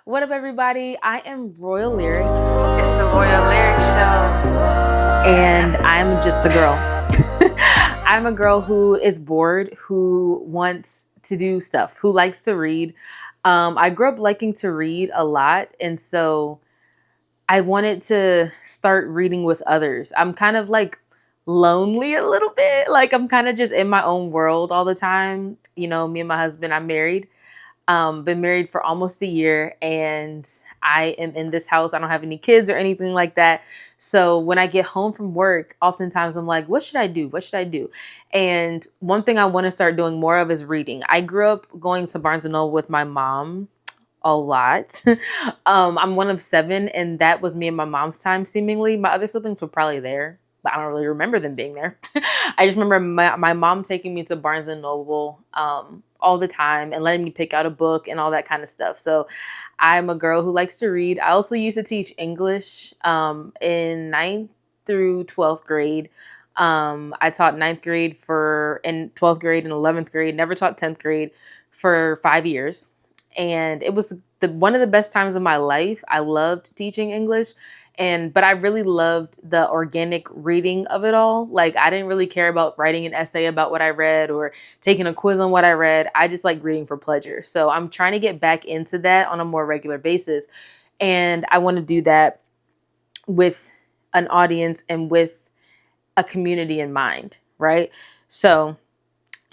What up, everybody? I am Royal Lyric, It's the Rhoyal Lyric Show. and I'm just the girl. I'm a girl who is bored, who wants to do stuff, who likes to read. I grew up liking to read a lot, and so I wanted to start reading with others. I'm kind of like lonely a little bit. Like I'm kind of just in my own world all the time. You know, me and my husband, I'm married. Been married for almost a year, and I am in this house. I don't have any kids or anything like that. So when I get home from work, oftentimes I'm like, what should I do? What should I do? And one thing I want to start doing more of is reading. I grew up going to Barnes and Noble with my mom a lot. I'm one of seven, and that was me and my mom's time, seemingly. My other siblings were probably there, but I don't really remember them being there. I just remember my mom taking me to Barnes and Noble all the time and letting me pick out a book and all that kind of stuff. So I'm a girl who likes to read. I also used to teach English in ninth through 12th grade. I taught ninth grade in 12th grade and 11th grade, never taught 10th grade for 5 years. And it was one of the best times of my life. I loved teaching English, but I really loved the organic reading of it all. Like I didn't really care about writing an essay about what I read or taking a quiz on what I read. I just like reading for pleasure. So I'm trying to get back into that on a more regular basis. And I want to do that with an audience and with a community in mind, right? So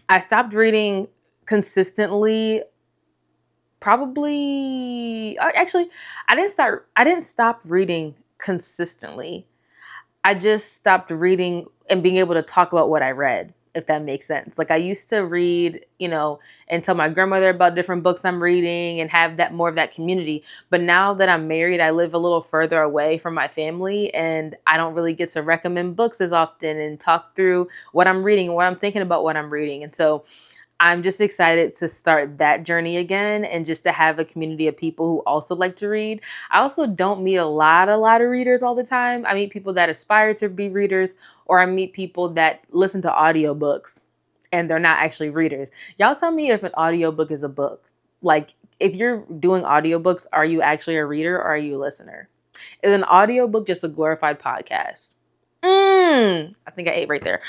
I stopped reading consistently probably actually I didn't stop reading consistently. I just stopped reading and being able to talk about what I read, if that makes sense. Like I used to read, and tell my grandmother about different books I'm reading and have that more of that community. But now that I'm married, I live a little further away from my family, and I don't really get to recommend books as often and talk through what I'm reading and what I'm thinking about what I'm reading. And so I'm just excited to start that journey again and just to have a community of people who also like to read. I also don't meet a lot of readers all the time. I meet people that aspire to be readers, or I meet people that listen to audiobooks and they're not actually readers. Y'all tell me if an audiobook is a book. Like if you're doing audiobooks, are you actually a reader or are you a listener? Is an audiobook just a glorified podcast? I think I ate right there.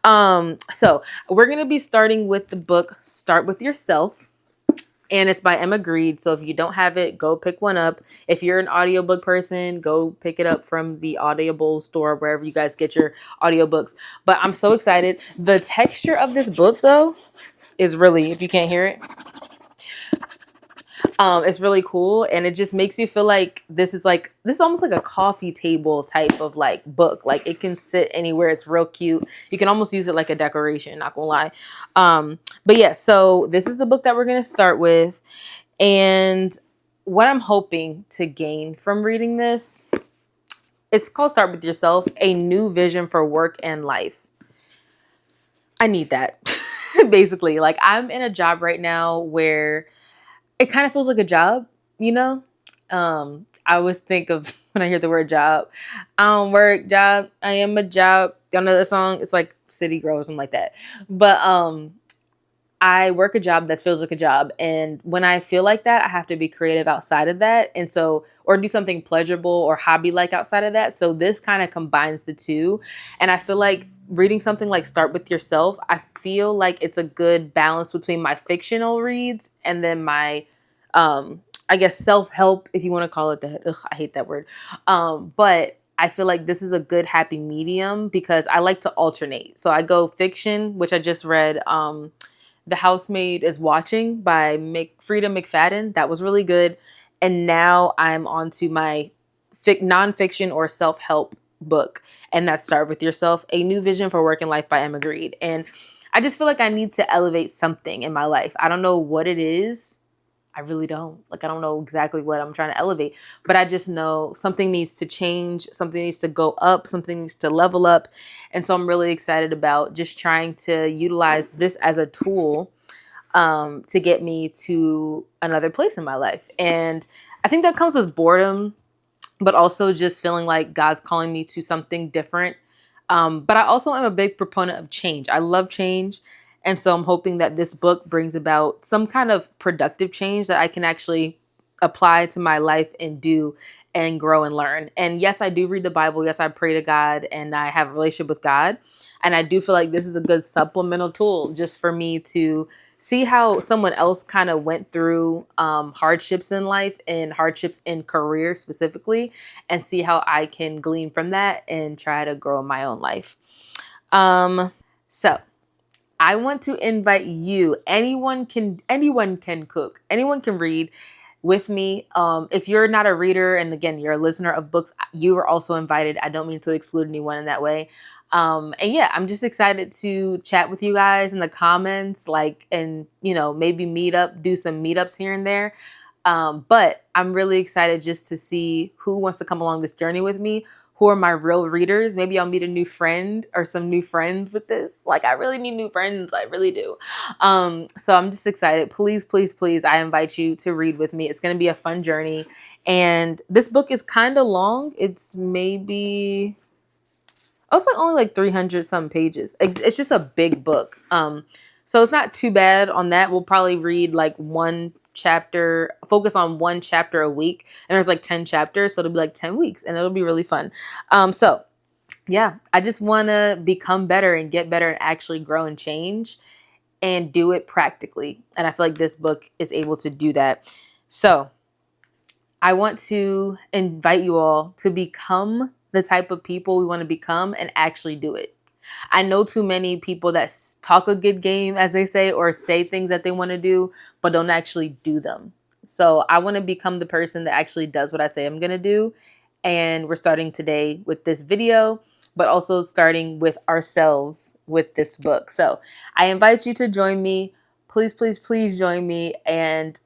So we're gonna be starting with the book Start With Yourself. And it's by Emma Grede. So if you don't have it, go pick one up. If you're an audiobook person, go pick it up from the Audible store, wherever you guys get your audiobooks. But I'm so excited. The texture of this book, though, is really, if you can't hear it, it's really cool, and it just makes you feel like this is almost like a coffee table type of like book. Like it can sit anywhere. It's real cute. You can almost use it like a decoration. Not gonna lie. But yeah, so this is the book that we're gonna start with, and what I'm hoping to gain from reading this. It's called Start With Yourself: A New Vision for Work and Life. I need that. Basically, like I'm in a job right now where it kind of feels like a job, you know? I always think of when I hear the word job, I don't work, job, I am a job. Y'all know that song? It's like City Girl or something like that. But I work a job that feels like a job. And when I feel like that, I have to be creative outside of that. And so, or do something pleasurable or hobby like outside of that. So this kind of combines the two. And I feel like reading something like Start With Yourself, I feel like it's a good balance between my fictional reads and then my, I guess, self-help, if you want to call it that. Ugh, I hate that word. But I feel like this is a good happy medium because I like to alternate. So I go fiction, which I just read, The Housemaid is Watching by Frida McFadden. That was really good. And now I'm on to my nonfiction or self-help book. And that's Start With Yourself: A New Vision for Work and Life by Emma Grede. And I just feel like I need to elevate something in my life. I don't know what it is. I really don't. Like, I don't know exactly what I'm trying to elevate, but I just know something needs to change, something needs to go up, something needs to level up. And so I'm really excited about just trying to utilize this as a tool to get me to another place in my life. And I think that comes with boredom, but also just feeling like God's calling me to something different. But I also am a big proponent of change. I love change. And so I'm hoping that this book brings about some kind of productive change that I can actually apply to my life and do and grow and learn. And yes, I do read the Bible. Yes, I pray to God and I have a relationship with God. And I do feel like this is a good supplemental tool just for me to see how someone else kind of went through hardships in life and hardships in career specifically, and see how I can glean from that and try to grow my own life. So I want to invite you. Anyone can cook. Anyone can read with me. If you're not a reader, and again, you're a listener of books, you are also invited. I don't mean to exclude anyone in that way. And yeah, I'm just excited to chat with you guys in the comments, like, and maybe do some meetups here and there. But I'm really excited just to see who wants to come along this journey with me. Who are my real readers? Maybe I'll meet a new friend or some new friends with this. Like, I really need new friends. I really do. So I'm just excited. Please, please, please, I invite you to read with me. It's going to be a fun journey. And this book is kind of long. It's maybe, also only like 300 some pages. It's just a big book. So it's not too bad on that. We'll probably read like one chapter, focus on one chapter a week. And there's like 10 chapters. So it'll be like 10 weeks and it'll be really fun. So yeah, I just want to become better and get better and actually grow and change and do it practically. And I feel like this book is able to do that. So I want to invite you all to become the type of people we want to become and actually do it. I know too many people that talk a good game, as they say, or say things that they want to do, but don't actually do them. So I want to become the person that actually does what I say I'm going to do. And we're starting today with this video, but also starting with ourselves with this book. So I invite you to join me. Please, please, please join me. And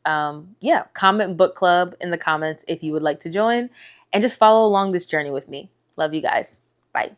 yeah, comment book club in the comments if you would like to join, and just follow along this journey with me. Love you guys. Bye.